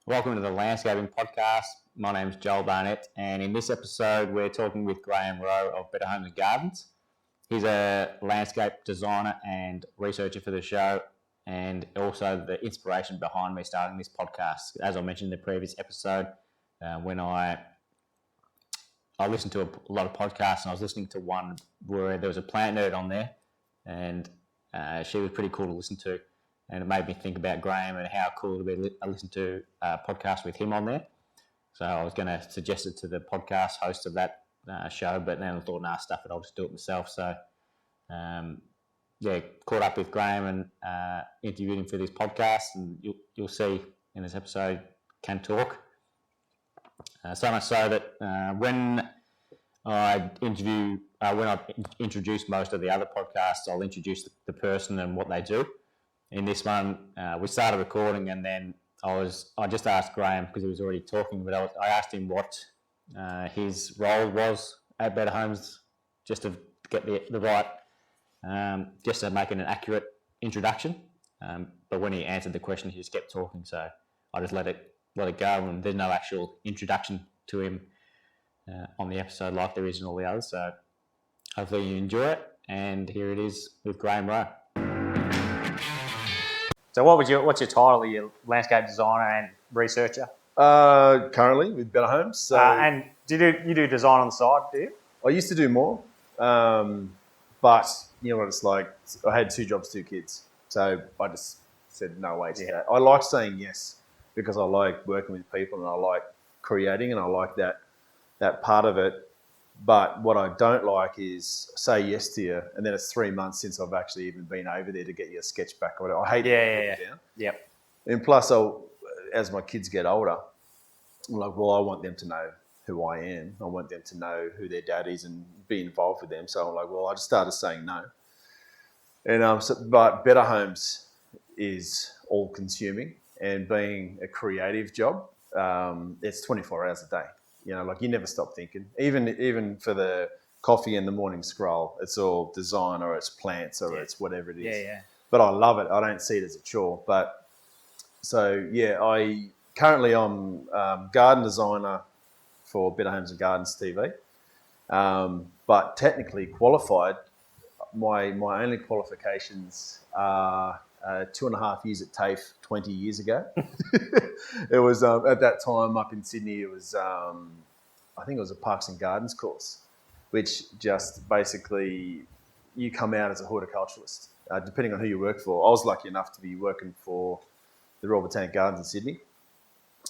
Welcome to the Landscaping Podcast. My name's Joel Barnett, and in this episode, we're talking with Grahame Rowe of Better Homes and Gardens. He's a landscape designer and researcher for the show, and also the inspiration behind me starting this podcast. As I mentioned in the previous episode, when I listened to a lot of podcasts, and I was listening to one where there was a plant nerd on there, and she was pretty cool to listen to. And it made me think about Grahame and how cool it would be to listen to a podcast with him on there. So I was going to suggest it to the podcast host of that show, but then I thought, stuff it, I'll just do it myself. So, caught up with Grahame and interviewed him for this podcast, and you'll see in this episode, can talk. So much so that when I introduce most of the other podcasts, I'll introduce the person and what they do. In this one, we started recording, and then I just asked Grahame, because he was already talking, but I asked him what his role was at Better Homes, just to get the right, just to make it an accurate introduction. But when he answered the question, he just kept talking, so I just let it go, and there's no actual introduction to him on the episode like there is in all the others. So hopefully you enjoy it, and here it is with Grahame Rowe. So what's your title? Are you landscape designer and researcher? Currently with Better Homes. So and you do design on the side, do you? I used to do more, but you know what it's like. I had 2 jobs, 2 kids, so I just said no way to that. I like saying yes because I like working with people and I like creating and I like that part of it. But what I don't like is say yes to you, and then it's 3 months since I've actually even been over there to get your sketch back. I hate that. Down. Yep. And plus, as my kids get older, I'm like, well, I want them to know who I am. I want them to know who their dad is and be involved with them. So I'm like, well, I just started saying no. And but Better Homes is all consuming, and being a creative job, it's 24 hours a day. You know, like you never stop thinking. Even for the coffee and the morning scroll, it's all design or it's plants or it's whatever it is. Yeah. But I love it. I don't see it as a chore. But so I'm garden designer for Better Homes and Gardens TV. But technically qualified, my only qualifications are 2.5 years at TAFE 20 years ago. It was at that time up in Sydney. It was I think it was a Parks and Gardens course, which just basically you come out as a horticulturalist, depending on who you work for. I was lucky enough to be working for the Royal Botanic Gardens in Sydney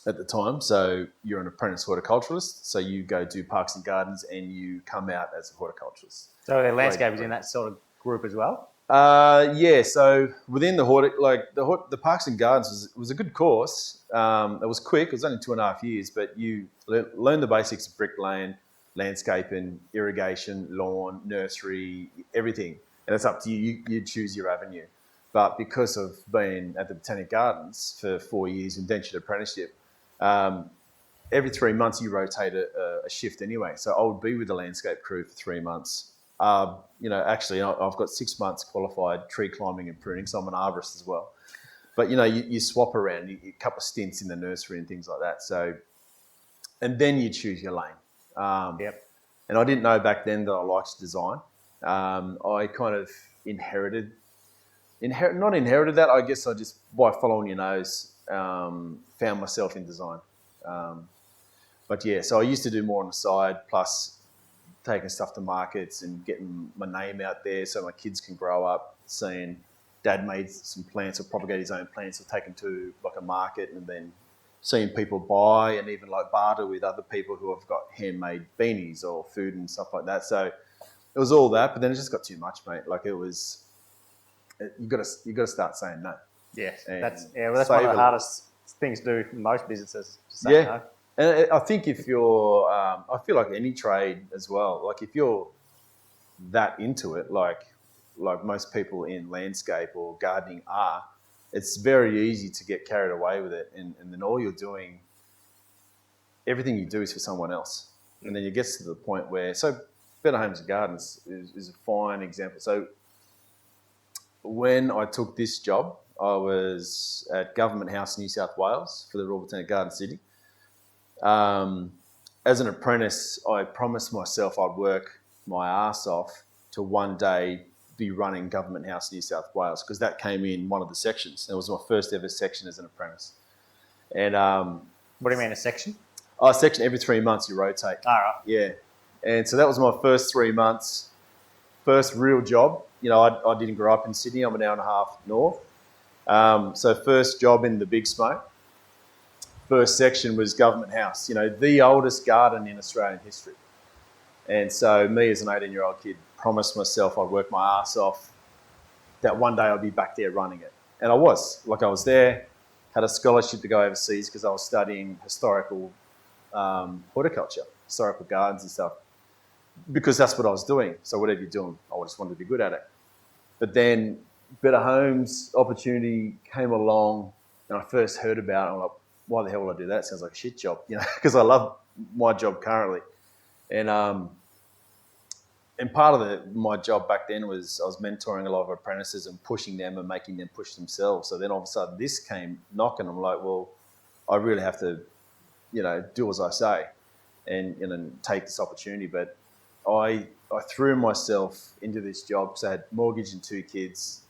at the time. So you're an apprentice horticulturalist. So you go do Parks and Gardens and you come out as a horticulturalist. So the landscape is in that sort of group as well? So within the Parks and Gardens was a good course. It was quick. It was only 2.5 years, but you learn the basics of bricklaying, landscaping, irrigation, lawn, nursery, everything. And it's up to you. You choose your avenue. But because of being at the Botanic Gardens for 4 years, indentured apprenticeship, every 3 months you rotate a shift anyway. So I would be with the landscape crew for 3 months. Actually, I've got 6 months qualified tree climbing and pruning, so I'm an arborist as well. But, you swap around, a couple of stints in the nursery and things like that. So, and then you choose your lane. And I didn't know back then that I liked design. I kind of not inherited that. I guess I just, by following your nose, found myself in design. So I used to do more on the side, plus taking stuff to markets and getting my name out there so my kids can grow up seeing dad made some plants or propagate his own plants or take them to like a market, and then seeing people buy and even like barter with other people who have got handmade beanies or food and stuff like that. So it was all that, but then it just got too much, mate. Like you got to start saying no. Yes, that's one of the hardest things to do for most businesses. To say no. And I think if you're, I feel like any trade as well, like if you're that into it, like most people in landscape or gardening are, it's very easy to get carried away with it. And then all you're doing, everything you do is for someone else. And then it gets to the point where, so Better Homes and Gardens is a fine example. So when I took this job, I was at Government House, New South Wales for the Royal Botanic Garden, Sydney. As an apprentice, I promised myself I'd work my ass off to one day be running Government House, New South Wales, because that came in one of the sections. It was my first ever section as an apprentice. And what do you mean, a section? a section every 3 months you rotate. All right. Yeah. And so that was my first 3 months, first real job. You know, I didn't grow up in Sydney. I'm an hour and a half north. So first job in the big smoke. First section was Government House, you know, the oldest garden in Australian history. And so me as an 18-year-old kid promised myself I'd work my ass off, that one day I'd be back there running it. And I was. Like, I was there, had a scholarship to go overseas because I was studying historical horticulture, historical gardens and stuff, because that's what I was doing. So whatever you're doing, I just wanted to be good at it. But then Better Homes opportunity came along and I first heard about it. I'm like, why the hell would I do that? Sounds like a shit job, you know, because I love my job currently. And part of my job back then was I was mentoring a lot of apprentices and pushing them and making them push themselves. So then all of a sudden this came knocking. I'm like, well, I really have to, you know, do as I say and take this opportunity. But I threw myself into this job because I had mortgage and 2 kids,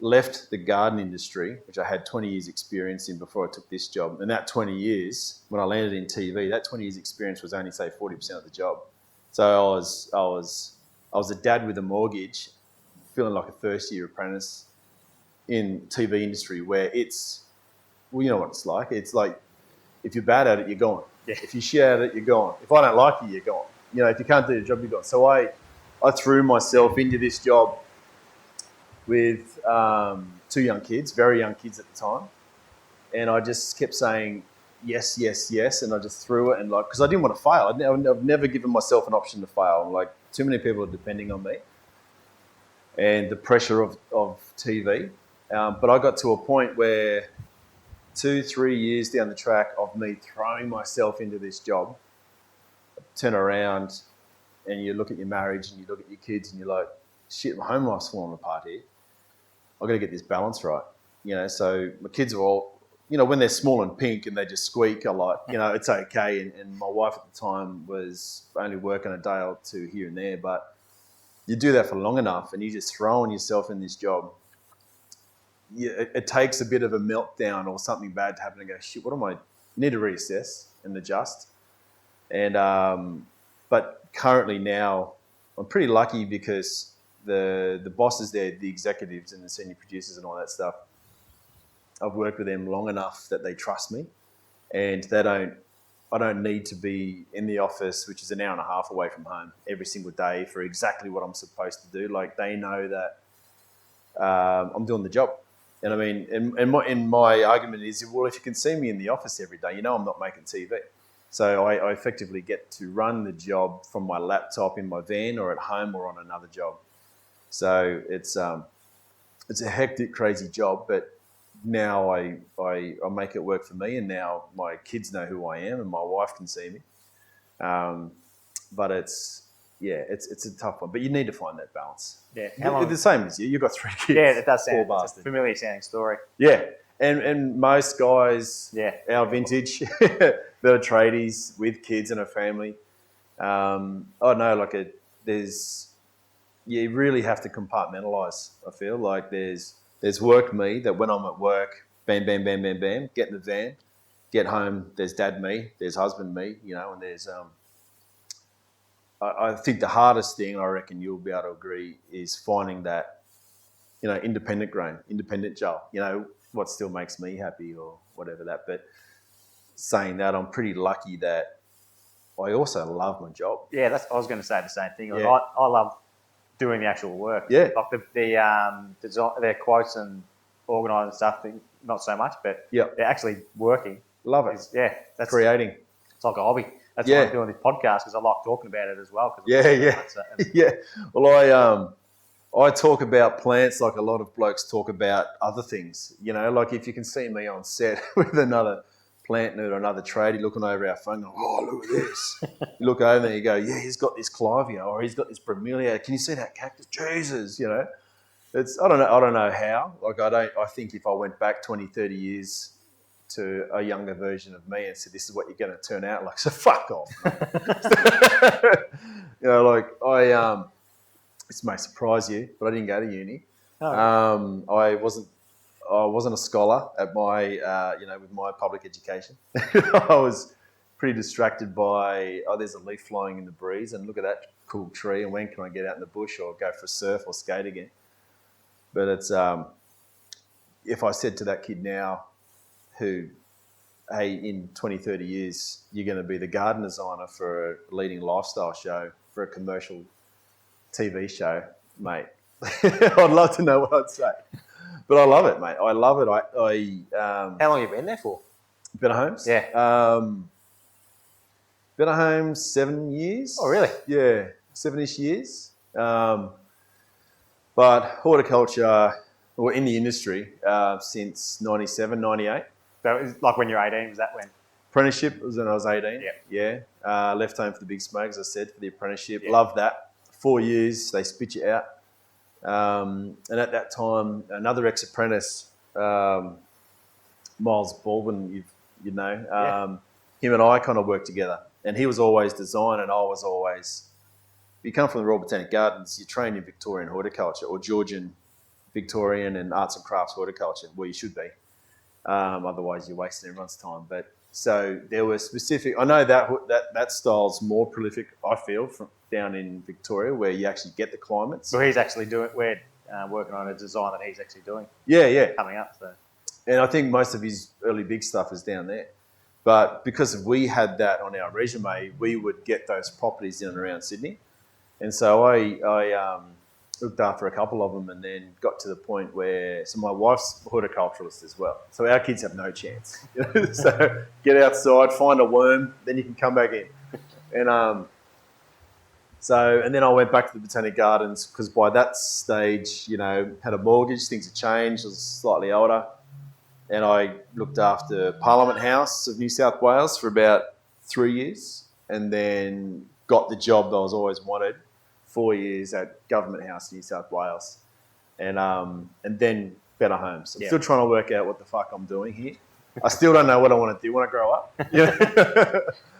left the garden industry, which I had 20 years experience in before I took this job. And that 20 years, when I landed in TV, that 20 years experience was only, say, 40% of the job. So I was a dad with a mortgage, feeling like a first-year apprentice in TV industry where it's, well, you know what it's like. It's like, if you're bad at it, you're gone. Yeah. If you shit at it, you're gone. If I don't like you, you're gone. You know, if you can't do the job, you're gone. So I threw myself into this job with 2 young kids, very young kids at the time. And I just kept saying, yes, yes, yes. And I just threw it. And like, because I didn't want to fail. I've never given myself an option to fail. I'm like, too many people are depending on me and the pressure of TV. But I got to a point where 2-3 years down the track of me throwing myself into this job, turn around and you look at your marriage and you look at your kids and you're like, shit, my home life's falling apart here. I've got to get this balance right. You know, so my kids are all, you know, when they're small and pink and they just squeak, I like, you know, it's okay. And my wife at the time was only working a day or 2 here and there, but you do that for long enough and you just throwing yourself in this job. It takes a bit of a meltdown or something bad to happen and go, shit, what am I? You need to reassess and adjust. And, but currently now I'm pretty lucky because the bosses there, the executives and the senior producers and all that stuff, I've worked with them long enough that they trust me and I don't need to be in the office, which is an hour and a half away from home every single day for exactly what I'm supposed to do. Like, they know that I'm doing the job. And I mean, and my argument is, well, if you can see me in the office every day, you know I'm not making TV. So I effectively get to run the job from my laptop in my van or at home or on another job. So it's a hectic, crazy job, but now I make it work for me, and now my kids know who I am, and my wife can see me. But it's a tough one. But you need to find that balance. Yeah, the same as you. You've got 3 kids. Yeah, it does sound 4 it's a familiar sounding story. Yeah, and most guys, our vintage, that are tradies with kids and a family. You really have to compartmentalise. I feel like there's work me that when I'm at work, bam, bam, bam, bam, bam, get in the van, get home, there's dad me, there's husband me, you know, and there's I think the hardest thing, I reckon you'll be able to agree, is finding that, you know, independent Grahame, independent Joel, you know, what still makes me happy or whatever that. But saying that, I'm pretty lucky that I also love my job. Yeah, I was going to say the same thing. Like, Yeah. I love doing the actual work. Yeah. Like the design, their quotes and organising stuff, not so much, but they're actually working. Love it. That's creating. It's like a hobby. That's why I'm doing this podcast, because I like talking about it as well. Yeah. Well, I talk about plants like a lot of blokes talk about other things. You know, like if you can see me on set with another plant nerd or another tradie looking over our phone, going, oh, look at this. You look over and you go, yeah, he's got this Clivia or he's got this Bromelia. Can you see that cactus? Jesus, you know. I don't know how. Like I think if I went back 20, 30 years to a younger version of me and said, this is what you're going to turn out like, so fuck off. This may surprise you, but I didn't go to uni. Oh. I wasn't a scholar at my, with my public education. I was pretty distracted by, there's a leaf flying in the breeze and look at that cool tree and when can I get out in the bush or go for a surf or skate again. But it's, if I said to that kid now who, hey, in 20, 30 years, you're going to be the garden designer for a leading lifestyle show, for a commercial TV show, mate, I'd love to know what I'd say. But I love it, mate. I love it. How long have you been there for? Better Homes? Yeah. Better Homes, 7 years. Oh, really? Yeah, 7-ish years. But horticulture, or in the industry, since 97, 98. So it was like when you're 18, was that when? Apprenticeship was when I was 18. Yeah. Yeah. Left home for the big smoke, as I said, for the apprenticeship. Yeah. Loved that. 4 years, they spit you out. And at that time, another ex-apprentice, Miles Baldwin, you know, him and I kind of worked together. And he was always design and I was always... You come from the Royal Botanic Gardens, you train in Victorian horticulture or Georgian, Victorian and arts and crafts horticulture, where you should be. Otherwise, you're wasting everyone's time. But so there were specific... I know that style's more prolific, I feel, from down in Victoria, where you actually get the climates. So he's actually we're working on a design that he's actually doing. Yeah. Coming up. So. And I think most of his early big stuff is down there. But because we had that on our resume, we would get those properties in and around Sydney. And so I looked after a couple of them and then got to the point where... So my wife's a horticulturalist as well. So our kids have no chance. So get outside, find a worm, then you can come back in. And and then I went back to the Botanic Gardens because by that stage, had a mortgage, things had changed, I was slightly older. And I looked after Parliament House of New South Wales for about 3 years and then got the job that I was always wanted, 4 years at Government House, New South Wales. And then Better Homes. I'm still trying to work out what the fuck I'm doing here. I still don't know what I want to do when I grow up.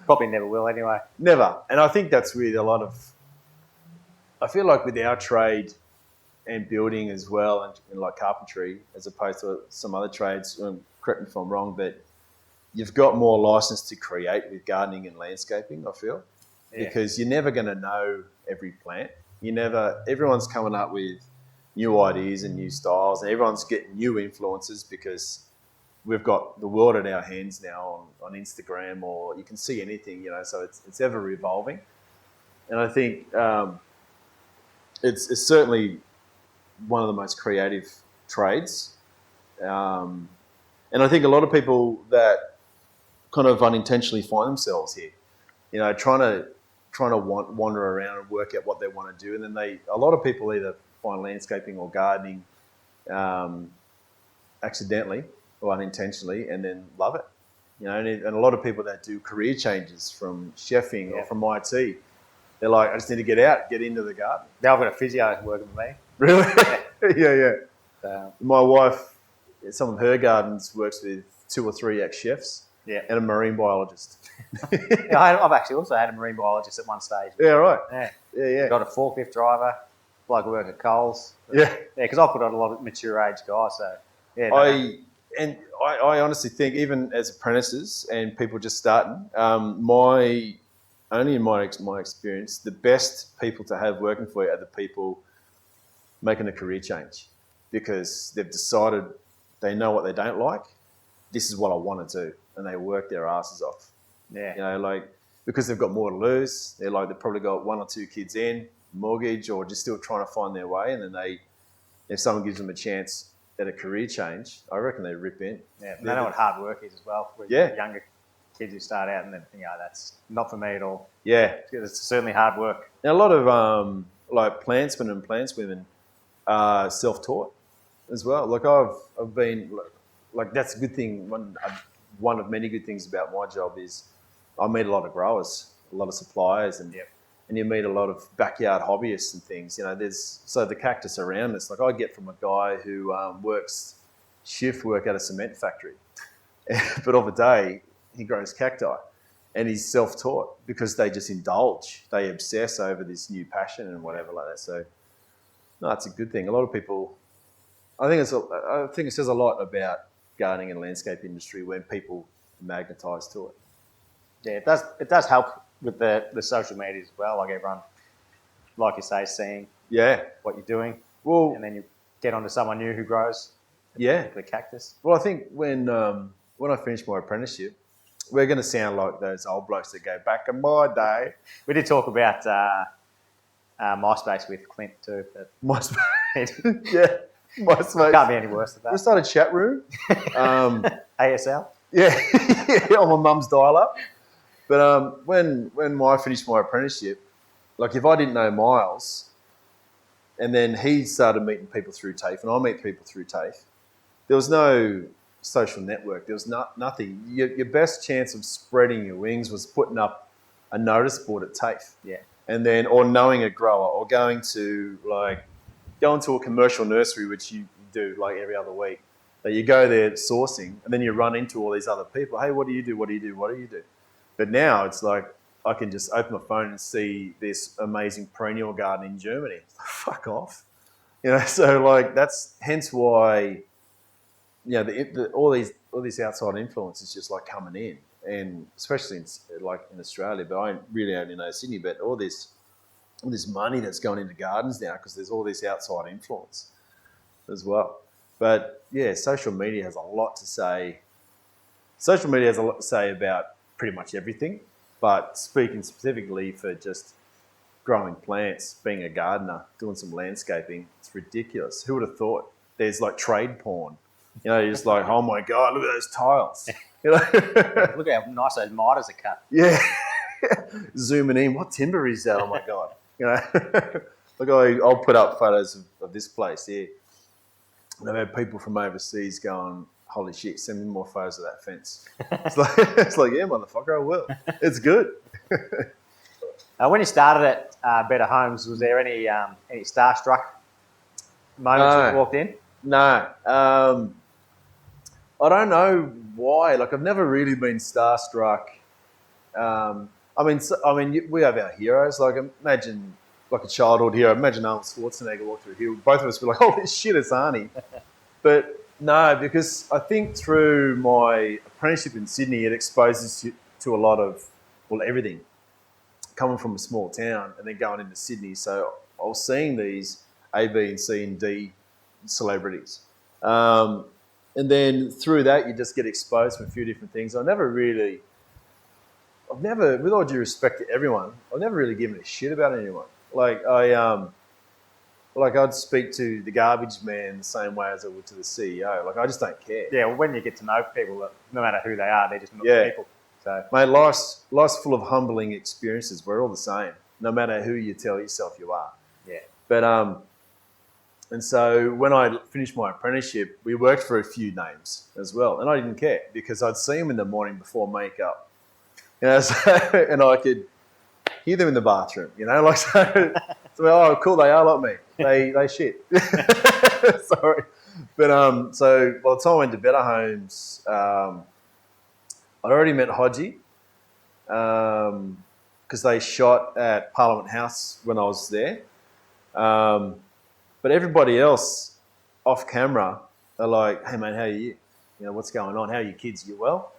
Probably never will anyway. Never. And I think that's with a lot of... I feel like with our trade and building as well, and like carpentry, as opposed to some other trades, correct me if I'm wrong, but you've got more license to create with gardening and landscaping, I feel. Yeah. Because you're never going to know every plant. Everyone's coming up with new ideas and new styles, and everyone's getting new influences because we've got the world at our hands now on Instagram, or you can see anything, so it's ever evolving. And I think it's certainly one of the most creative trades. And I think a lot of people that kind of unintentionally find themselves here, trying to wander around and work out what they want to do. And then a lot of people either find landscaping or gardening accidentally or unintentionally and then love it. And a lot of people that do career changes from chefing or from IT, they're like, I just need to get into the garden. Now I've got a physio working with me. Really? Yeah. My wife, some of her gardens works with 2 or 3 ex-chefs and a marine biologist. I've actually also had a marine biologist at one stage. Yeah, right. Yeah. Got a forklift driver, bloke who worked at Coles. Yeah. Because I put on a lot of mature age guys. So, I honestly think even as apprentices and people just starting, only in my experience, the best people to have working for you are the people making a career change because they've decided they know what they don't like. This is what I want to do. And they work their asses off. Yeah. Because they've got more to lose. They've probably got 1 or 2 kids in, mortgage, or just still trying to find their way. And then if someone gives them a chance at a career change, I reckon they rip in. Yeah, they know what hard work is as well. With younger kids who start out and then think, that's not for me at all. Yeah. It's certainly hard work. Now, a lot of plantsmen and plantswomen are self-taught as well. I've been, that's a good thing. One of many good things about my job is I meet a lot of growers, a lot of suppliers, and and you meet a lot of backyard hobbyists and things. You know, so the cactus around us. Like I get from a guy who works shift work at a cement factory, but of a day he grows cacti, and he's self-taught because they just indulge, they obsess over this new passion and whatever like that. So, no, it's a good thing. A lot of people, I think it says a lot about gardening and landscape industry when people magnetise to it. Yeah, it does help with the social media as well. Like everyone, like you say, seeing what you're doing. Well, and then you get onto someone new who grows the cactus. Well, I think when I finish my apprenticeship, we're going to sound like those old blokes that go back in my day. We did talk about MySpace with Clint too. MySpace. Yeah. MySpace. Can't be any worse than that. We started a chat room. ASL? Yeah. On my mum's dial-up. But when I finished my apprenticeship, like if I didn't know Miles, and then he started meeting people through TAFE, and I meet people through TAFE, there was no social network. There was nothing. Your best chance of spreading your wings was putting up a notice board at TAFE. Yeah. And then, or knowing a grower, or going to a commercial nursery, which you do like every other week. That you go there sourcing, and then you run into all these other people. Hey, what do you do? What do you do? What do you do? But now it's like I can just open my phone and see this amazing perennial garden in Germany. Fuck off, So like that's hence why, all this outside influence is just like coming in, and especially in Australia. But I really only know Sydney. But all this money that's going into gardens now because there's all this outside influence as well. But yeah, social media has a lot to say. Social media has a lot to say about pretty much everything. But speaking specifically for just growing plants, being a gardener, doing some landscaping, it's ridiculous. Who would have thought? There's like trade porn. You're just like, oh my God, look at those tiles. Look how nice those miters are cut. Yeah. Zooming in. What timber is that? Oh my God. Look, I'll put up photos of this place here. And I've had people from overseas going, holy shit, send me more photos of that fence. It's like, yeah, motherfucker, I will. It's good. When you started at Better Homes, was there any starstruck moments when you walked in? No. I don't know why. Like, I've never really been starstruck. I mean, we have our heroes. Like, imagine like a childhood hero. Imagine Arnold Schwarzenegger walk through here. Both of us were like, holy shit, it's Arnie. But no, because I think through my apprenticeship in Sydney, it exposes you to a lot of, everything. Coming from a small town and then going into Sydney. So I was seeing these A, B, and C, and D celebrities. And then through that, you just get exposed to a few different things. I've never, with all due respect to everyone, I've never really given a shit about anyone. Like I'd speak to the garbage man the same way as I would to the CEO. Like I just don't care. Yeah, well, when you get to know people, no matter who they are, they're just not people. So, mate, life's full of humbling experiences. We're all the same, no matter who you tell yourself you are. Yeah. But and so when I finished my apprenticeship, we worked for a few names as well, and I didn't care because I'd see them in the morning before makeup, so, and I could hear them in the bathroom, like so. Oh, cool! They are like me. They shit. Sorry, but so by the time I went to Better Homes, I'd already met Hodgie because they shot at Parliament House when I was there. But everybody else off camera are like, "Hey mate, how are you? What's going on? How are your kids? You well?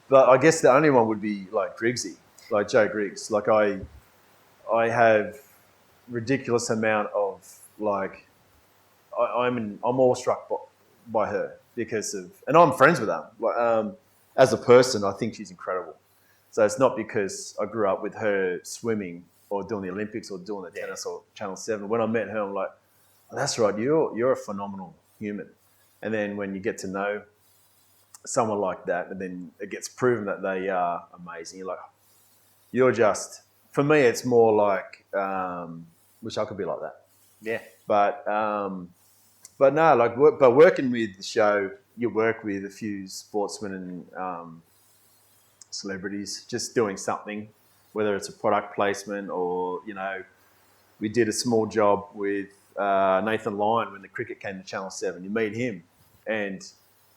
But I guess the only one would be like Griggsy, like Joe Griggs. Like I have ridiculous amount of like I'm awestruck by her because of, and I'm friends with her. Like, as a person, I think she's incredible. So it's not because I grew up with her swimming or doing the Olympics or doing the tennis or Channel 7. When I met her, I'm like, oh, that's right, you're a phenomenal human. And then when you get to know someone like that, and then it gets proven that they are amazing, you're like, you're just, for me, it's more like, wish I could be like that. Yeah. But no, but working with the show, you work with a few sportsmen and celebrities, just doing something, whether it's a product placement or, we did a small job with Nathan Lyon when the cricket came to Channel 7. You meet him and,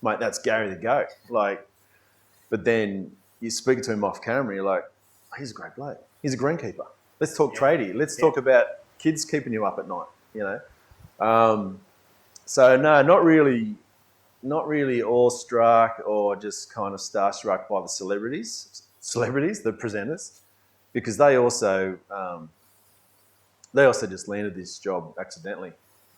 mate, that's Gary the Goat. But then you speak to him off camera, you're like, oh, he's a great bloke. He's a greenkeeper. Let's talk tradie. Let's talk about kids keeping you up at night, So no, not really awestruck or just kind of starstruck by the celebrities, the presenters, because they also just landed this job accidentally.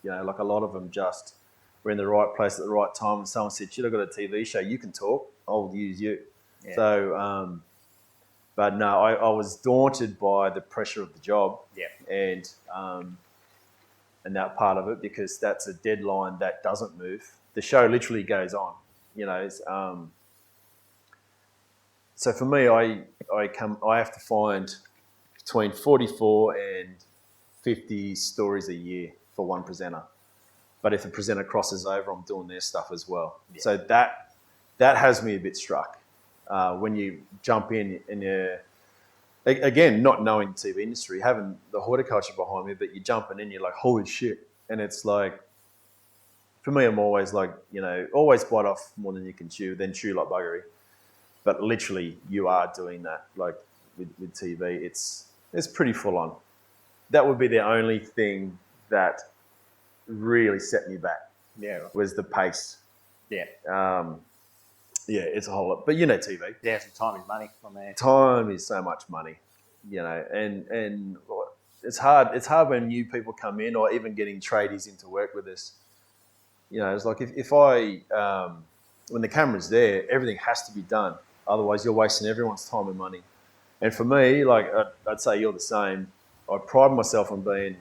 Like a lot of them just were in the right place at the right time, and someone said, "Shit, I've got a TV show. You can talk. I'll use you." Yeah. So, but no, I was daunted by the pressure of the job, and that part of it, because that's a deadline that doesn't move. The show literally goes on, So for me, I have to find between 44 and 50 stories a year for one presenter. But if the presenter crosses over, I'm doing their stuff as well. Yeah. So that has me a bit struck when you jump in and again, not knowing the TV industry, having the horticulture behind me, but you're jumping in, you're like, holy shit. And it's like, for me, I'm always like, always bite off more than you can chew, then chew like buggery. But literally, you are doing that, like with TV. It's pretty full on. That would be the only thing that really set me back. Yeah, was the pace. Yeah. It's a whole lot. But TV. Yeah, so time is money, my man. Time is so much money, and it's hard. It's hard when new people come in, or even getting tradies in to work with us. It's like if I, when the camera's there, everything has to be done. Otherwise, you're wasting everyone's time and money. And for me, like I'd say you're the same. I pride myself on being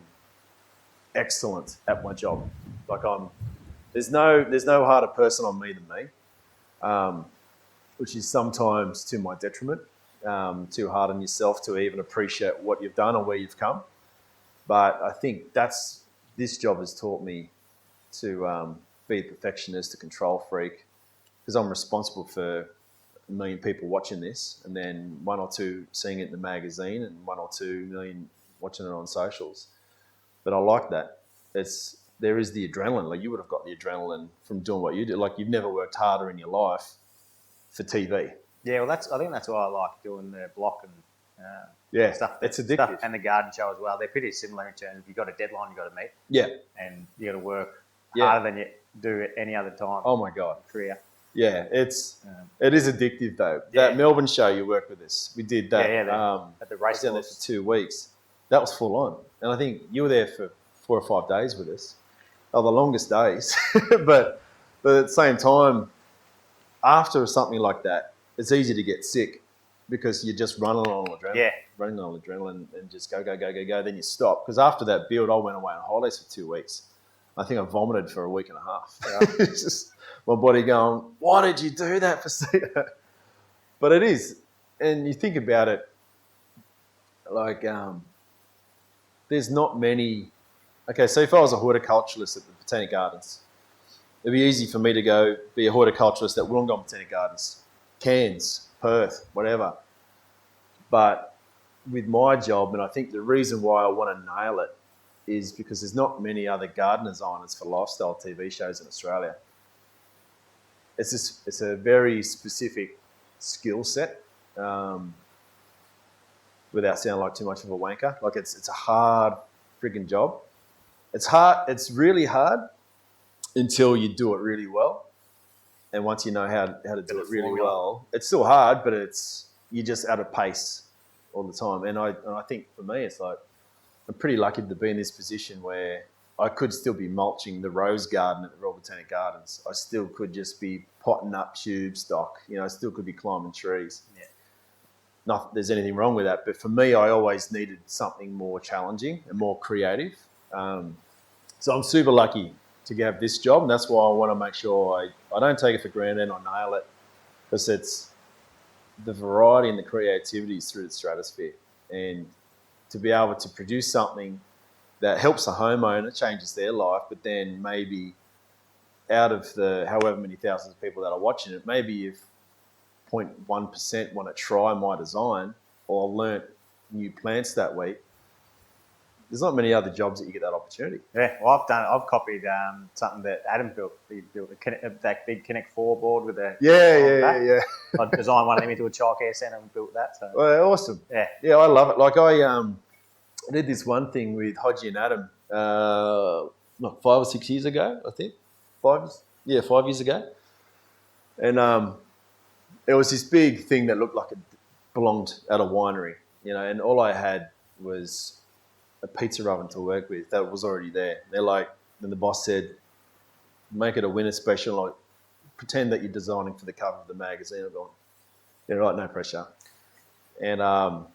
excellent at my job. Like there's no harder person on me than me, which is sometimes to my detriment. Too hard on yourself to even appreciate what you've done or where you've come. But I think this job has taught me to be a perfectionist, a control freak, because I'm responsible for 1 million people watching this, and then 1 or 2 seeing it in the magazine, and 1 or 2 million watching it on socials. But I like that. There is the adrenaline. Like, you would have got the adrenaline from doing what you do. Like, you've never worked harder in your life for TV. Yeah, well, I think that's why I like doing the block and stuff. It's addictive. Stuff, and the garden show as well. They're pretty similar in terms of you've got a deadline you've got to meet. Yeah. And you got to work harder than you do at any other time. Oh my God. Career. Yeah, it is addictive though. Yeah. That Melbourne show you worked with us, we did that. At the race down there for 2 weeks. That was full on, and I think you were there for 4 or 5 days with us. Oh, the longest days. but at the same time, after something like that, it's easy to get sick because you're just running on adrenaline. Yeah. Running on adrenaline and just go. Then you stop, because after that build, I went away on holidays for 2 weeks. I think I vomited for a week and a half. Yeah. It's just my body going, why did you do that for? But it is, and you think about it, like there's not many. Okay, so if I was a horticulturalist at the Botanic Gardens, it'd be easy for me to go be a horticulturalist at Wollongong Botanic Gardens, Cairns, Perth, whatever. But with my job, and I think the reason why I want to nail it is because there's not many other garden designers for lifestyle TV shows in Australia. It's a very specific skill set, without sounding like too much of a wanker. Like, it's a hard frigging job. It's hard. It's really hard until you do it really well. And once you know how to do it really well, it's still hard, but you're just at a pace all the time. And I think for me, it's like, I'm pretty lucky to be in this position where I could still be mulching the rose garden at the Royal Botanic Gardens. I still could just be potting up tube stock. I still could be climbing trees. Yeah. Not that there's anything wrong with that, but for me, I always needed something more challenging and more creative. So I'm super lucky to have this job, and that's why I want to make sure I don't take it for granted and I nail it, because it's the variety and the creativity is through the stratosphere. And to be able to produce something that helps the homeowner, changes their life, but then maybe out of the however many thousands of people that are watching it, maybe if 0.1% want to try my design or learnt new plants that week, there's not many other jobs that you get that opportunity. Yeah, well, I've copied something that Adam built. He built that big Connect 4 board with a Yeah. I designed one of them into a childcare centre and built that. So. Well, awesome. Yeah, I love it. Like I did this one thing with Hodgie and Adam, not 5 or 6 years ago, I think. 5 years ago, and it was this big thing that looked like it belonged at a winery, and all I had was a pizza oven to work with that was already there. Then the boss said, make it a winter special, like pretend that you're designing for the cover of the magazine. I'm going, yeah, right, no pressure. And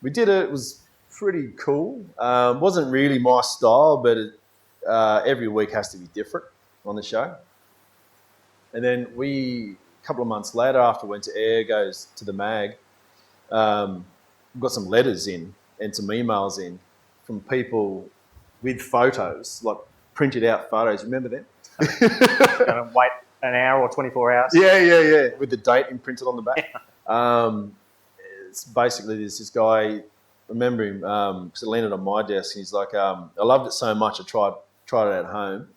we did it. It was pretty cool. Wasn't really my style, but every week has to be different on the show. And then a couple of months later, after it went to air, goes to the mag, got some letters in and some emails in from people with photos, like printed out photos. Remember them? Gonna wait an hour or 24 hours? Yeah. With the date imprinted on the back. It's basically there's this guy, I remember him, because it landed on my desk, and he's like, I loved it so much I tried it at home.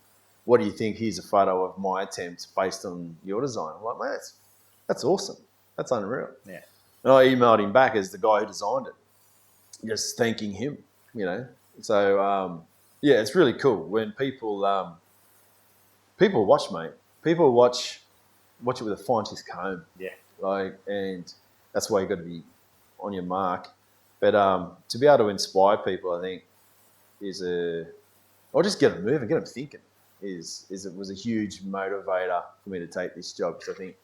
What do you think? Here's a photo of my attempt based on your design. I'm like, man, that's awesome. That's unreal. Yeah. And I emailed him back as the guy who designed it, just thanking him. So it's really cool when people watch, mate. People watch it with a fine-tooth comb. Yeah. And that's why you got to be on your mark. But to be able to inspire people, I think, or just get them moving, get them thinking. It was a huge motivator for me to take this job, because I think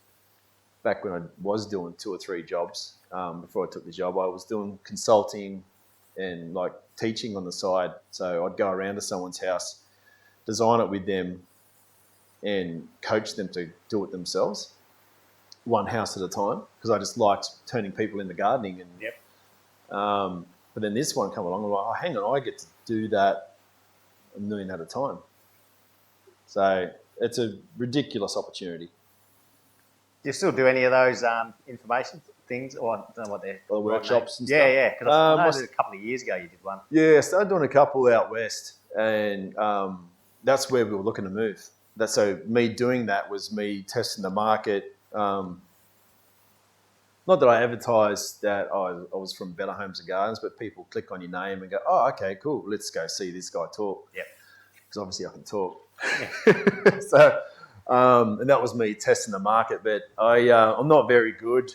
back when I was doing 2 or 3 jobs before I took the job, I was doing consulting and like teaching on the side. So I'd go around to someone's house, design it with them, and coach them to do it themselves, one house at a time, because I just liked turning people into gardening. And yep. But then this one come along, I'm like, oh, hang on, I get to do that a million at a time. So it's a ridiculous opportunity. Do you still do any of those information things, or I don't know what they're the workshops and stuff? Yeah. Because I know a couple of years ago you did one. Yeah, I started doing a couple out west, and that's where we were looking to move. So me doing that was me testing the market. Not that I advertised that I was from Better Homes and Gardens, but people click on your name and go, oh, okay, cool, let's go see this guy talk. Yep. Because obviously I can talk. So, and that was me testing the market. But I'm not very good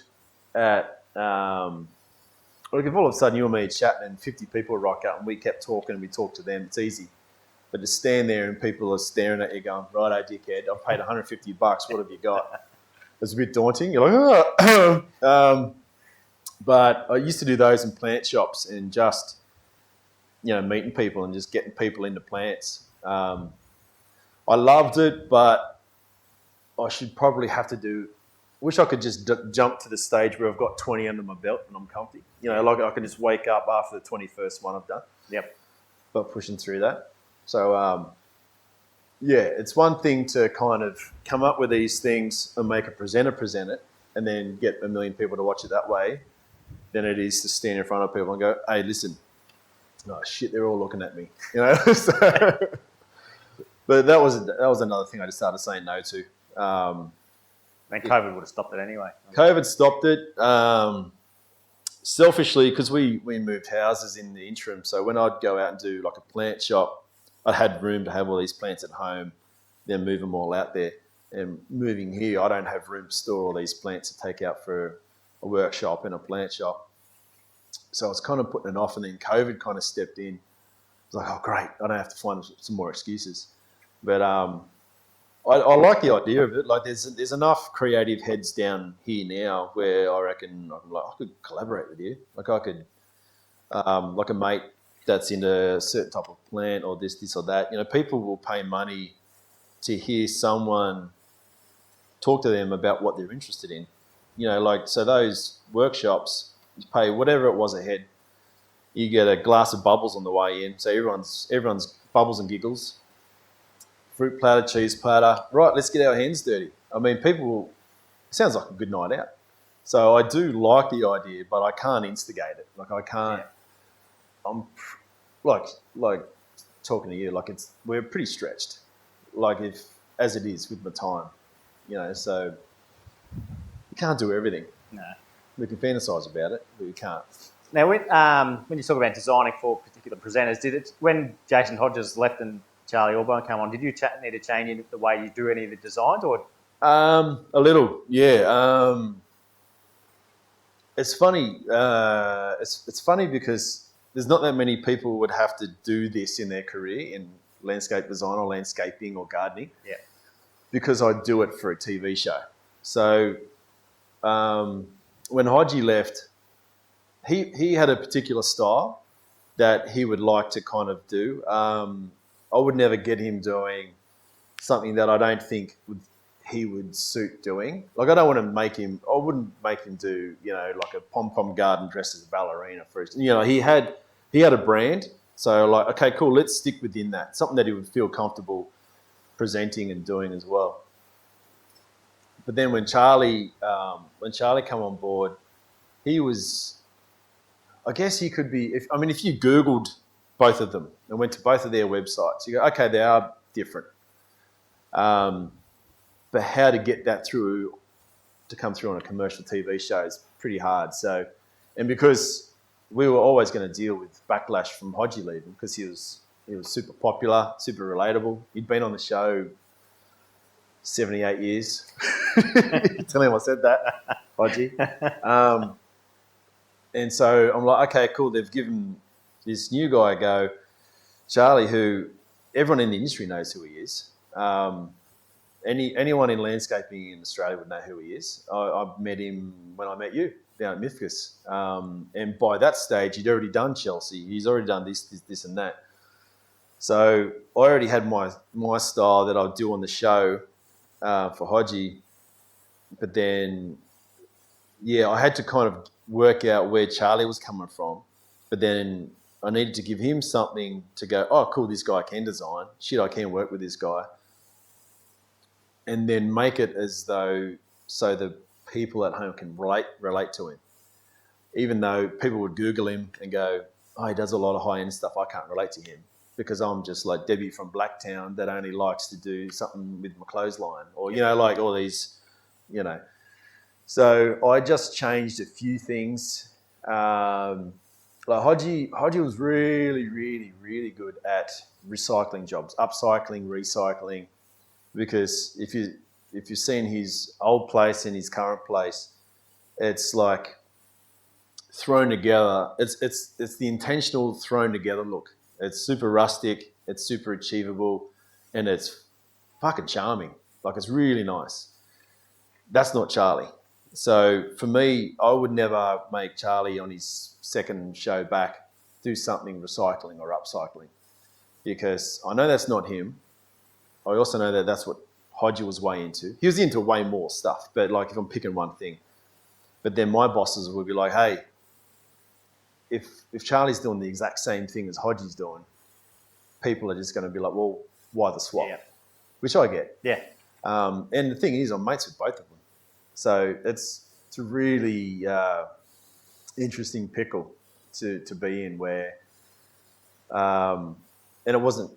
at, like if all of a sudden you and me are chatting and 50 people rock up and we kept talking and we talked to them, it's easy. But to stand there and people are staring at you going, righto, dickhead, I've paid $150, what have you got? It's a bit daunting. You're like, oh. But I used to do those in plant shops and just, meeting people and just getting people into plants. I loved it, but I should probably have to wish I could just jump to the stage where I've got 20 under my belt and I'm comfy. Like I can just wake up after the 21st one I've done. Yep. But pushing through that. So, it's one thing to kind of come up with these things and make a presenter present it and then get 1 million people to watch it that way, than it is to stand in front of people and go, hey, listen, oh shit, they're all looking at me. So, but that was another thing I just started saying no to. And COVID would have stopped it anyway. COVID stopped it. Selfishly, because we moved houses in the interim, so when I'd go out and do like a plant shop, I had room to have all these plants at home, then move them all out there. And moving here, I don't have room to store all these plants to take out for a workshop and a plant shop. So I was kind of putting it off, and then COVID kind of stepped in. I was like, oh, great, I don't have to find some more excuses. But I like the idea of it. Like there's enough creative heads down here now where I reckon I could collaborate with you. Like I could, like a mate that's into a certain type of plant or this or that. People will pay money to hear someone talk to them about what they're interested in. So those workshops, you pay whatever it was a head. You get a glass of bubbles on the way in. So everyone's bubbles and giggles. Fruit platter, cheese platter. Right, let's get our hands dirty. I mean, it sounds like a good night out. So I do like the idea, but I can't instigate it. Like I can't. Yeah. I'm like talking to you. Like we're pretty stretched. Like as it is with my time, So you can't do everything. No. We can fantasize about it, but we can't. Now, when you talk about designing for particular presenters, when Jason Hodges left and Charlie Allbone came on, did you need to change the way you do any of the designs, or? A little, yeah. It's funny. It's funny because there's not that many people who would have to do this in their career in landscape design or landscaping or gardening. Yeah. Because I do it for a TV show. So when Hodgie left, he had a particular style that he would like to kind of do. I would never get him doing something that I don't think he would suit doing. Like I wouldn't make him do, like a pom-pom garden dressed as a ballerina for his, he had a brand. So like, okay, cool, let's stick within that. Something that he would feel comfortable presenting and doing as well. But then when Charlie came on board, he was, I guess he could be, if you Googled both of them and went to both of their websites, you go, okay, they are different. But how to get that to come through on a commercial TV show is pretty hard. So, and because we were always going to deal with backlash from Hodgie leaving because he was super popular, super relatable. He'd been on the show 78 years. Tell him I said that, Hodgie. And so I'm like, okay, cool. They've given this new guy a go, Charlie, who everyone in the industry knows who he is. Anyone in landscaping in Australia would know who he is. I met him when I met you down at Mifkus. And by that stage, he'd already done Chelsea. He's already done this and that. So I already had my style that I'd do on the show for Hodgie. But then, I had to kind of work out where Charlie was coming from. But then I needed to give him something to go, oh, cool, this guy can design. Shit, I can work with this guy. And then make it as though so the people at home can relate to him. Even though people would Google him and go, oh, he does a lot of high-end stuff, I can't relate to him because I'm just like Debbie from Blacktown that only likes to do something with my clothesline or, like all these, So I just changed a few things. Like Hodgie was really, really, really good at recycling jobs, upcycling, recycling. Because if you've seen his old place and his current place, it's like thrown together. It's the intentional thrown together look. It's super rustic. It's super achievable, and it's fucking charming. Like it's really nice. That's not Charlie. So for me, I would never make Charlie on his second show back do something recycling or upcycling because I know that's not him. I also know that that's what Hodgie was way into. He was into way more stuff, but like if I'm picking one thing. But then my bosses would be like, hey, if Charlie's doing the exact same thing as Hodgie's doing, people are just going to be like, well, why the swap? Yeah. Which I get. Yeah. And the thing is, I'm mates with both of them. So it's a really interesting pickle to be in where, and it wasn't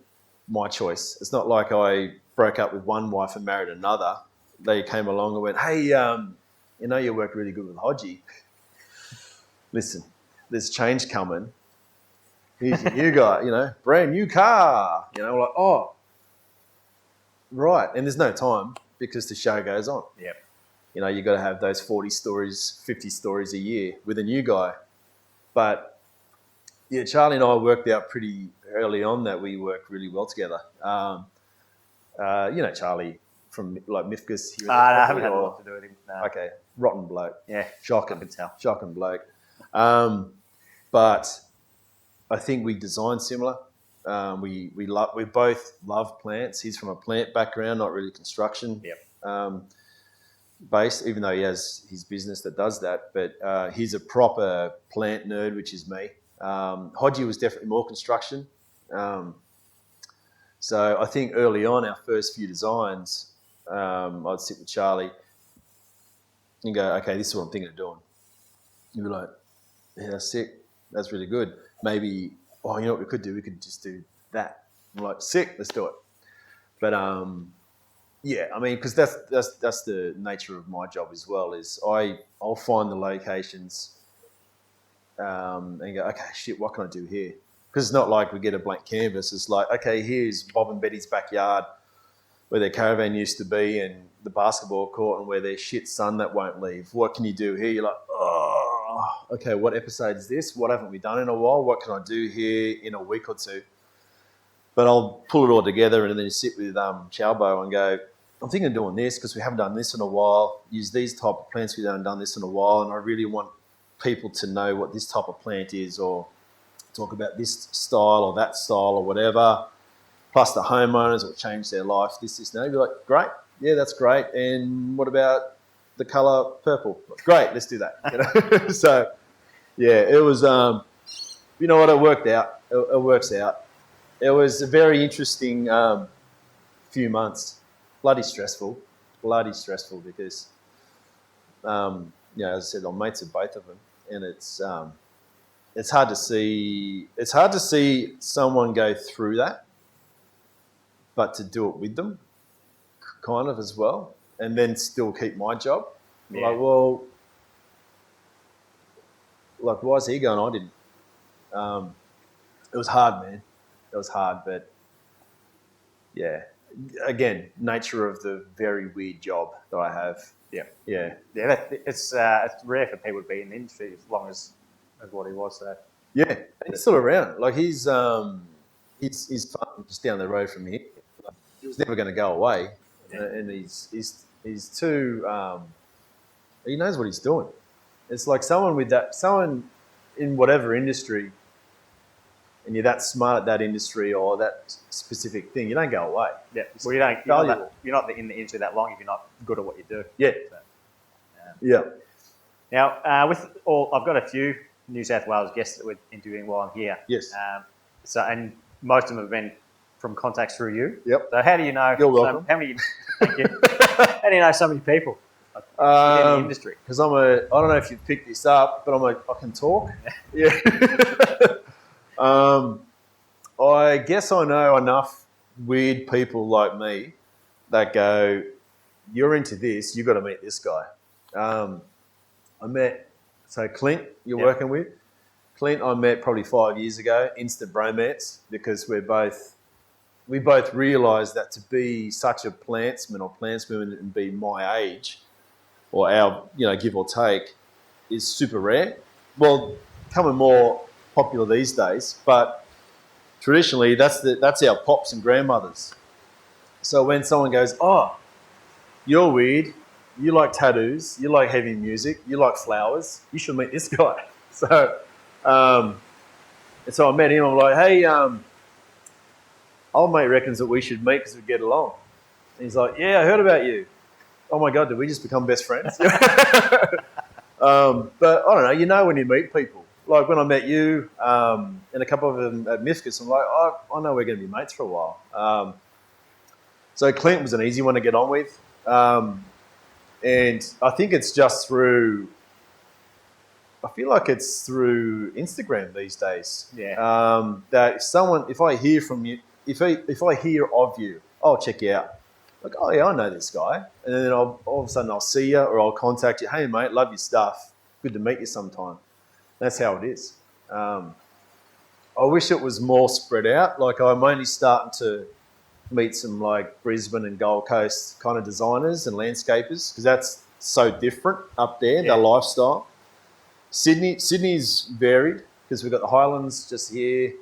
my choice. It's not like I broke up with one wife and married another. They came along and went, hey, you work really good with Hodgie. Listen, there's change coming. Here's your new guy, brand new car. Like, oh, right. And there's no time because the show goes on. Yep. You've got to have those 40 stories, 50 stories a year with a new guy. But, yeah, Charlie and I worked out pretty early on that we work really well together. Charlie from like Mifkus here. I haven't had a lot to do with him. No. Okay, rotten bloke. Yeah, shocking. I can tell. Shocking bloke. But I think we design similar. We both love plants. He's from a plant background, not really construction. Yep. Based, even though he has his business that does that. But he's a proper plant nerd, which is me. Hodgie was definitely more construction. So I think early on, our first few designs, I'd sit with Charlie You go, okay, this is what I'm thinking of doing. You'd be like, yeah, that's sick. That's really good. Maybe, oh, you know what we could do? We could just do that. I'm like, sick, let's do it. But yeah, I mean, because that's the nature of my job as well. Is I'll find the locations and go, okay, shit, what can I do here? Because it's not like we get a blank canvas. It's like, okay, here's Bob and Betty's backyard where their caravan used to be and the basketball court and where their shit son that won't leave. What can you do here? You're like, oh, okay, what episode is this? What haven't we done in a while? What can I do here in a week or two? But I'll pull it all together and then you sit with Chalbo and go, I'm thinking of doing this because we haven't done this in a while. Use these type of plants, we haven't done this in a while, and I really want people to know what this type of plant is, or talk about this style or that style or whatever. Plus the homeowners will change their life. This, no. You're like, great, yeah, that's great. And what about the colour purple? Great, let's do that. You know? So, yeah, it was. You know what? It worked out. It works out. It was a very interesting few months. Bloody stressful because, you know, as I said, I'm mates with both of them, and it's hard to see. It's hard to see someone go through that, but to do it with them, kind of as well, and then still keep my job. Yeah. Like, well, like, why is he going? I didn't. It was hard, man. It was hard, but yeah. Again, nature of the very weird job that I have. Yeah. It's rare for people to be in the industry as long as what he was. So. Yeah, and he's still around. Like he's farm just down the road from here. He was never going to go away, and he's too. He knows what he's doing. It's like someone in whatever industry, and you're that smart at that industry or that specific thing, you don't go away. Yeah. Well, you're not in the industry that long if you're not good at what you do. Yeah. So, yeah. Now, I've got a few New South Wales guests that we're interviewing while I'm here. Yes. And most of them have been from contacts through you. Yep. So how do you know? You're welcome. Thank you. How do you know so many people in the industry? Because I don't know if you've picked this up, but I can talk. Yeah. I guess I know enough weird people like me that go, you're into this, you've got to meet this guy. I met, Clint, you're working with. Clint I met probably 5 years ago, instant bromance, because we both realised that to be such a plantsman or plantswoman and be my age, or our, give or take, is super rare. Well, becoming more popular these days, but traditionally that's our pops and grandmothers. So when someone goes, oh, you're weird, you like tattoos, you like heavy music, you like flowers, you should meet this guy. So and so I met him. I'm like, hey, old mate reckons that we should meet because we get along. And he's like, yeah, I heard about you. Oh my God, did we just become best friends? But I don't know, when you meet people. Like when I met you and a couple of them at Mifkus, I'm like, oh, I know we're going to be mates for a while. So Clint was an easy one to get on with. And I think it's just through, I feel like it's through Instagram these days. Yeah. That if I hear from you, if I hear of you, I'll check you out. Like, oh yeah, I know this guy. And then all of a sudden I'll see you or I'll contact you. Hey mate, love your stuff. Good to meet you sometime. That's how it is. I wish it was more spread out. Like I'm only starting to meet some like Brisbane and Gold Coast kind of designers and landscapers because that's so different up there, their lifestyle. Sydney's varied because we've got the Highlands just here.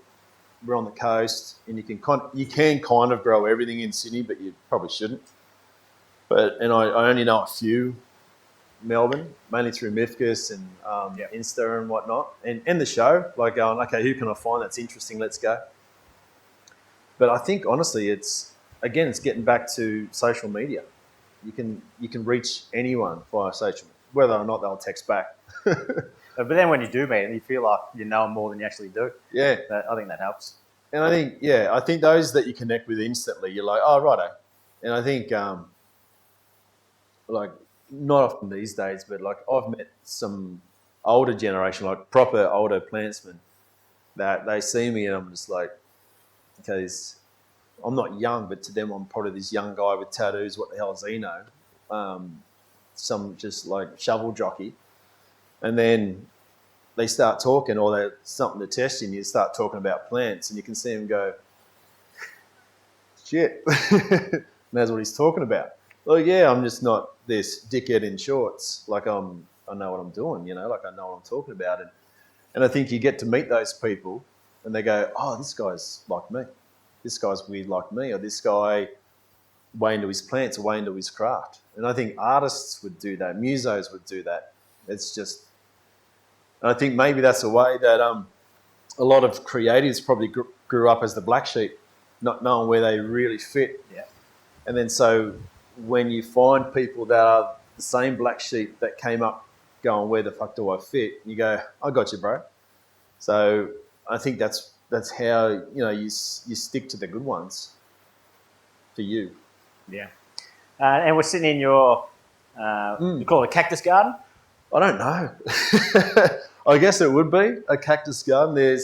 We're on the coast, and you can kind of grow everything in Sydney, but you probably shouldn't. And I only know a few. Melbourne, mainly through Mifkus and Insta and whatnot, and the show, like going, okay, who can I find that's interesting? Let's go. But I think honestly, it's getting back to social media. You can reach anyone via social, whether or not they'll text back. But then when you do meet them, you feel like you know them more than you actually do. Yeah, I think that helps. And I think those that you connect with instantly, you're like, oh righto. And I think like not often these days, but like I've met some older generation, like proper older plantsmen, that they see me and I'm just like, because I'm not young, but to them I'm probably this young guy with tattoos. What the hell does he know? Some just like shovel jockey, and then they start talking, or they something to test you, and you start talking about plants, and you can see them go, shit. And that's what he's talking about. Like, yeah, I'm just not this dickhead in shorts. Like I know what I'm doing, you know, like I know what I'm talking about. And I think you get to meet those people and they go, oh, this guy's like me. This guy's weird like me, or this guy way into his plants or way into his craft. And I think artists would do that. Musos would do that. It's just, and I think maybe that's a way that a lot of creatives probably grew up as the black sheep, not knowing where they really fit. Yeah. And then so when you find people that are the same black sheep that came up going, where the fuck do I fit? You go, I got you, bro. So I think that's how, you know, you stick to the good ones for you. Yeah. And we're sitting in your, you call it a cactus garden? I don't know. I guess it would be a cactus garden.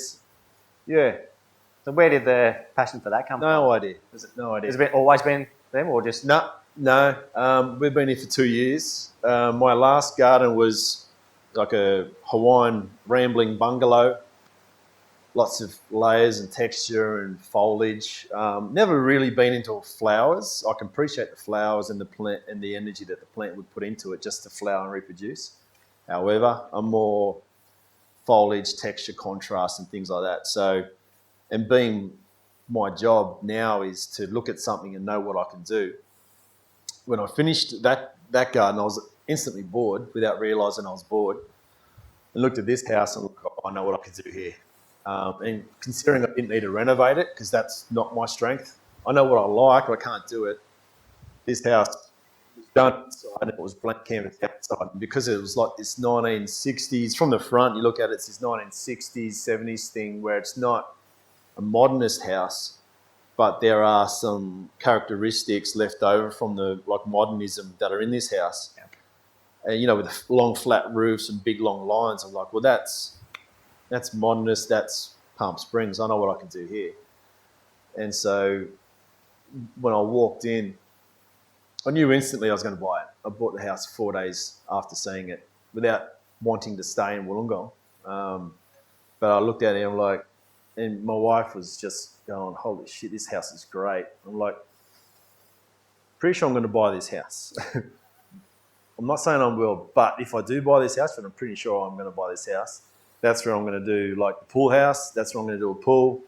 Yeah. So where did the passion for that come from? No idea. No idea. Has it always been them, or just... No. We've been here for 2 years. My last garden was like a Hawaiian rambling bungalow. Lots of layers and texture and foliage. Never really been into flowers. I can appreciate the flowers and the plant and the energy that the plant would put into it just to flower and reproduce. However, I'm more foliage, texture, contrast and things like that. So, and being my job now is to look at something and know what I can do. When I finished that garden, I was instantly bored without realising I was bored. And looked at this house and looked, I know what I can do here. And considering I didn't need to renovate it, because that's not my strength. I know what I like, but I can't do it. This house was done inside and it was blank canvas outside. And because it was like this 1960s, from the front, you look at it, it's this 1960s, 70s thing where it's not a modernist house, but there are some characteristics left over from the like modernism that are in this house. Yeah. And, you know, with long flat roofs and big long lines, I'm like, well, that's modernist, that's Palm Springs. I know what I can do here. And so when I walked in, I knew instantly I was going to buy it. I bought the house 4 days after seeing it without wanting to stay in Wollongong. But I looked at it and I'm like, and my wife was just going, holy shit, this house is great. I'm like, pretty sure I'm going to buy this house. I'm not saying I will, but if I do buy this house, then I'm pretty sure I'm going to buy this house. That's where I'm going to do like the pool house. That's where I'm going to do a pool.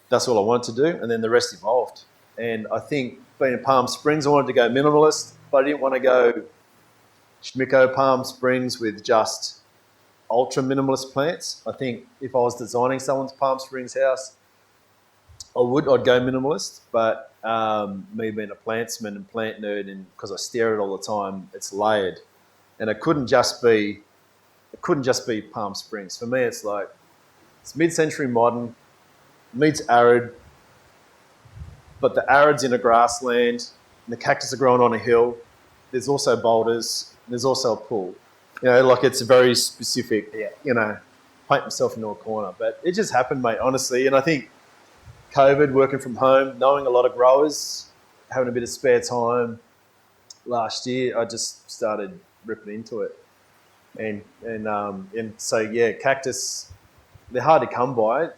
That's all I wanted to do. And then the rest evolved. And I think being in Palm Springs, I wanted to go minimalist, but I didn't want to go schmicko Palm Springs with just ultra minimalist plants. I think if I was designing someone's Palm Springs house, I'd go minimalist. But me being a plantsman and plant nerd, and because I stare at it all the time, it's layered. And it couldn't just be Palm Springs. For me, it's like, it's mid-century modern, meets arid, but the arid's in a grassland, and the cactus are growing on a hill. There's also boulders, there's also a pool. You know, like it's very specific, you know, paint myself into a corner. But it just happened, mate, honestly. And I think COVID, working from home, knowing a lot of growers, having a bit of spare time last year, I just started ripping into it. And so, yeah, cactus, they're hard to come by,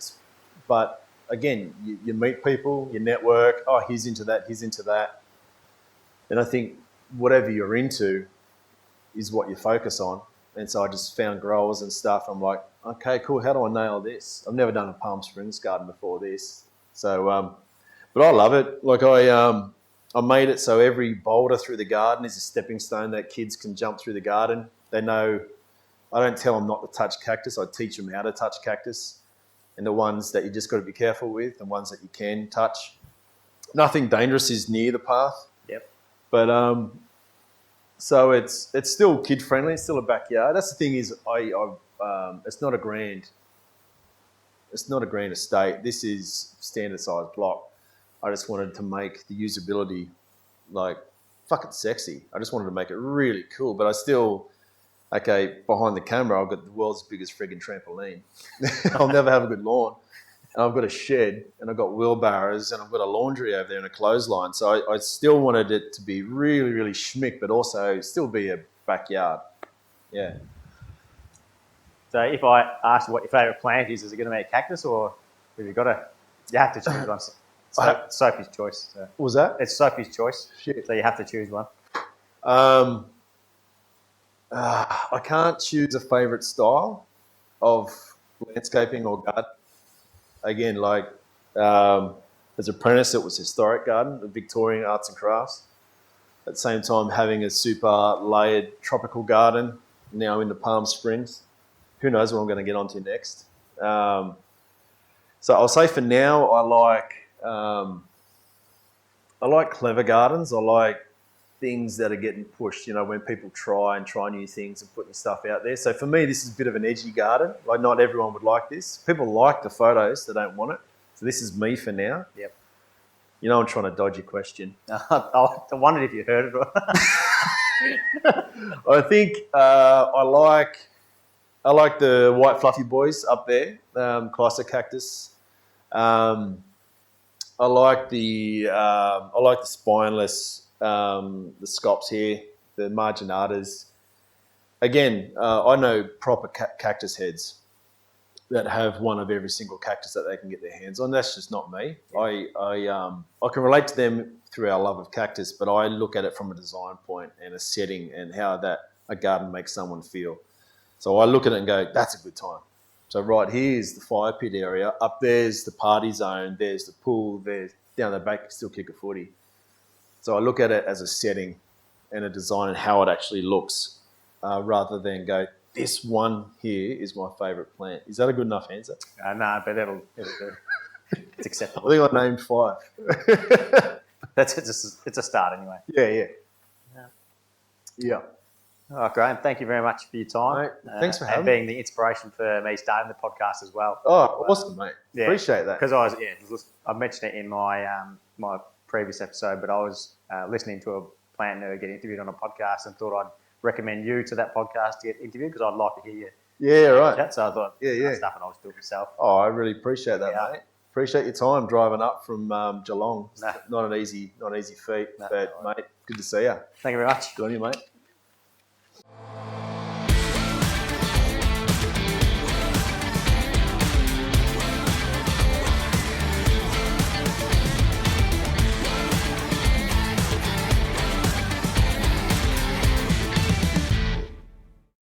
but again, you meet people, you network, oh, he's into that. And I think whatever you're into is what you focus on. And so I just found growers and stuff. I'm like, okay, cool, how do I nail this? I've never done a Palm Springs garden before this. So, but I love it. Like I made it so every boulder through the garden is a stepping stone that kids can jump through the garden. They know, I don't tell them not to touch cactus. I teach them how to touch cactus, and the ones that you just got to be careful with, the ones that you can touch. Nothing dangerous is near the path. Yep. But so it's still kid friendly. It's still a backyard. That's the thing is, it's not a grand estate. This is standard size block. I just wanted to make the usability like fucking sexy. I just wanted to make it really cool, but I still, okay, behind the camera, I've got the world's biggest frigging trampoline. I'll never have a good lawn. And I've got a shed, and I've got wheelbarrows, and I've got a laundry over there and a clothesline. So I still wanted it to be really, really schmick, but also still be a backyard. Yeah. So if I ask you what your favourite plant is it going to be a cactus, or have you got to? You have to choose one. Sophie's choice. So. What was that? It's Sophie's choice. Shit. So you have to choose one. I can't choose a favourite style of landscaping or garden. Again, like as an apprentice, it was historic garden, the Victorian arts and crafts. At the same time, having a super layered tropical garden now in the Palm Springs. Who knows what I'm going to get onto next. So I'll say for now, I like clever gardens. I like things that are getting pushed, you know, when people try new things and putting stuff out there. So for me, this is a bit of an edgy garden. Like, not everyone would like this. People like the photos, they don't want it. So this is me for now. Yep. You know, I'm trying to dodge your question. I wondered if you heard it. I think I like the white fluffy boys up there, Clyster cactus. I like the spineless, the scops here, the marginatas. Again, I know proper cactus heads that have one of every single cactus that they can get their hands on. That's just not me. Yeah. I can relate to them through our love of cactus, but I look at it from a design point and a setting and how that a garden makes someone feel. So I look at it and go, that's a good time. So right here is the fire pit area. Up there's the party zone. There's the pool. There's down the back, still kick a footy. So I look at it as a setting and a design and how it actually looks, rather than go, this one here is my favourite plant. Is that a good enough answer? No, but it'll do. It's acceptable. I think I named 5. It's a start anyway. Yeah. Oh, Grahame, thank you very much for your time. Mate, thanks for having and being the inspiration for me starting the podcast as well. Oh, awesome, mate. Yeah, appreciate that. Because I mentioned it in my my previous episode, but I was listening to a plant nerd get interviewed on a podcast and thought I'd recommend you to that podcast to get interviewed because I'd like to hear you. Yeah, right. Chat. So I thought, stuff, and I'll just do it myself. Oh, I really appreciate that, mate. Appreciate your time driving up from Geelong. Not an easy feat, but mate, good to see you. Thank you very much. Good on you, mate.